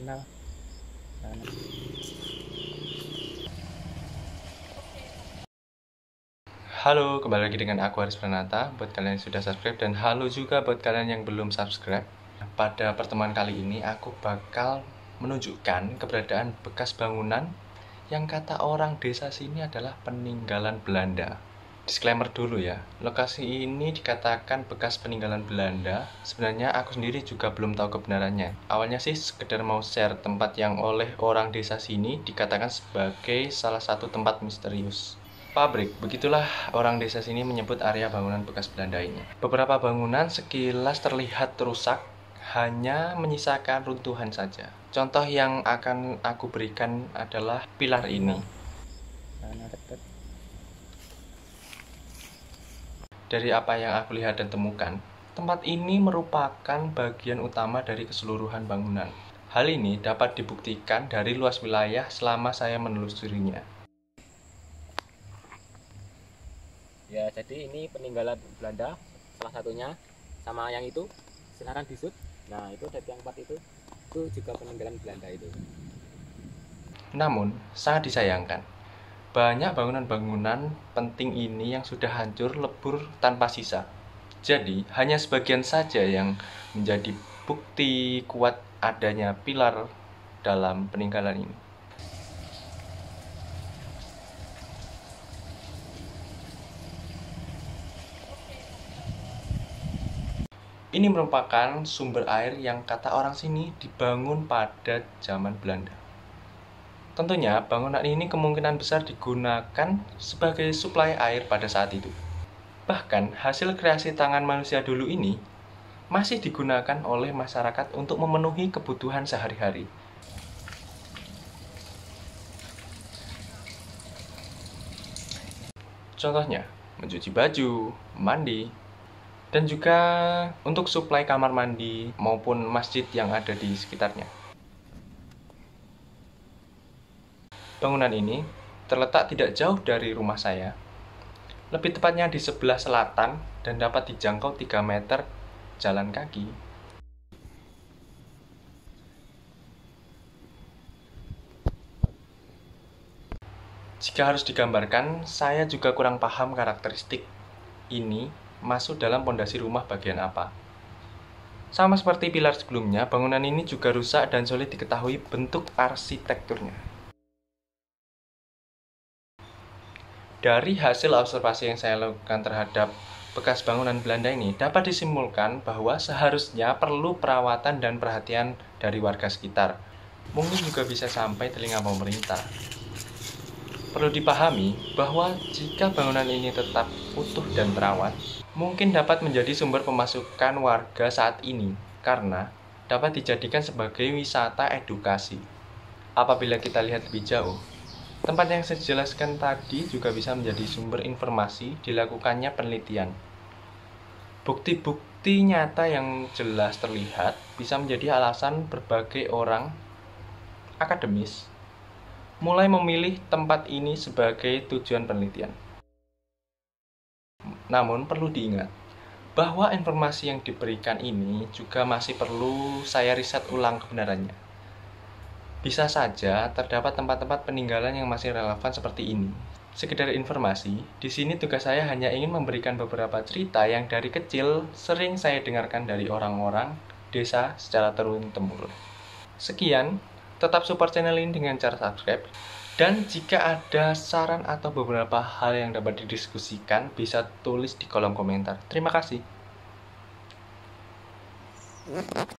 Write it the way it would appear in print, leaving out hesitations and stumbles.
sana. Halo, kembali lagi dengan aku Haris Pranata. Buat kalian yang sudah subscribe, dan halo juga buat kalian yang belum subscribe. Pada pertemuan kali ini aku bakal menunjukkan keberadaan bekas bangunan yang kata orang desa sini adalah peninggalan Belanda. Disclaimer dulu ya, lokasi ini dikatakan bekas peninggalan Belanda. Sebenarnya aku sendiri juga belum tahu kebenarannya. Awalnya sih sekedar mau share tempat yang oleh orang desa sini dikatakan sebagai salah satu tempat misterius. Pabrik, begitulah orang desa sini menyebut area bangunan bekas Belanda ini. Beberapa bangunan sekilas terlihat rusak, hanya menyisakan runtuhan saja. Contoh yang akan aku berikan adalah pilar ini. Sana dekat. Dari apa yang aku lihat dan temukan, tempat ini merupakan bagian utama dari keseluruhan bangunan. Hal ini dapat dibuktikan dari luas wilayah selama saya menelusurinya. Ya, jadi ini peninggalan Belanda salah satunya, sama yang itu sekarang disut. Nah, itu dari yang 4 itu juga peninggalan Belanda itu. Namun, sangat disayangkan, banyak bangunan-bangunan penting ini yang sudah hancur lebur tanpa sisa. Jadi, hanya sebagian saja yang menjadi bukti kuat adanya pilar dalam peninggalan ini. Ini merupakan sumber air yang kata orang sini dibangun pada zaman Belanda. Tentunya, bangunan ini kemungkinan besar digunakan sebagai suplai air pada saat itu. Bahkan, hasil kreasi tangan manusia dulu ini masih digunakan oleh masyarakat untuk memenuhi kebutuhan sehari-hari. Contohnya, mencuci baju, mandi, dan juga untuk suplai kamar mandi maupun masjid yang ada di sekitarnya. Bangunan ini terletak tidak jauh dari rumah saya, lebih tepatnya di sebelah selatan, dan dapat dijangkau 3 meter jalan kaki. Jika harus digambarkan, saya juga kurang paham karakteristik ini masuk dalam pondasi rumah bagian apa. Sama seperti pilar sebelumnya, bangunan ini juga rusak dan sulit diketahui bentuk arsitekturnya. Dari hasil observasi yang saya lakukan terhadap bekas bangunan Belanda ini, dapat disimpulkan bahwa seharusnya perlu perawatan dan perhatian dari warga sekitar. Mungkin juga bisa sampai telinga pemerintah. Perlu dipahami bahwa jika bangunan ini tetap utuh dan terawat, mungkin dapat menjadi sumber pemasukan warga saat ini, karena dapat dijadikan sebagai wisata edukasi. Apabila kita lihat lebih jauh, tempat yang saya jelaskan tadi juga bisa menjadi sumber informasi dilakukannya penelitian. Bukti-bukti nyata yang jelas terlihat bisa menjadi alasan berbagai orang akademis mulai memilih tempat ini sebagai tujuan penelitian. Namun perlu diingat bahwa informasi yang diberikan ini juga masih perlu saya riset ulang kebenarannya. Bisa saja terdapat tempat-tempat peninggalan yang masih relevan seperti ini. Sekedar informasi, di sini tugas saya hanya ingin memberikan beberapa cerita yang dari kecil sering saya dengarkan dari orang-orang desa secara turun-temurun. Sekian, tetap support channel ini dengan cara subscribe. Dan jika ada saran atau beberapa hal yang dapat didiskusikan, bisa tulis di kolom komentar. Terima kasih.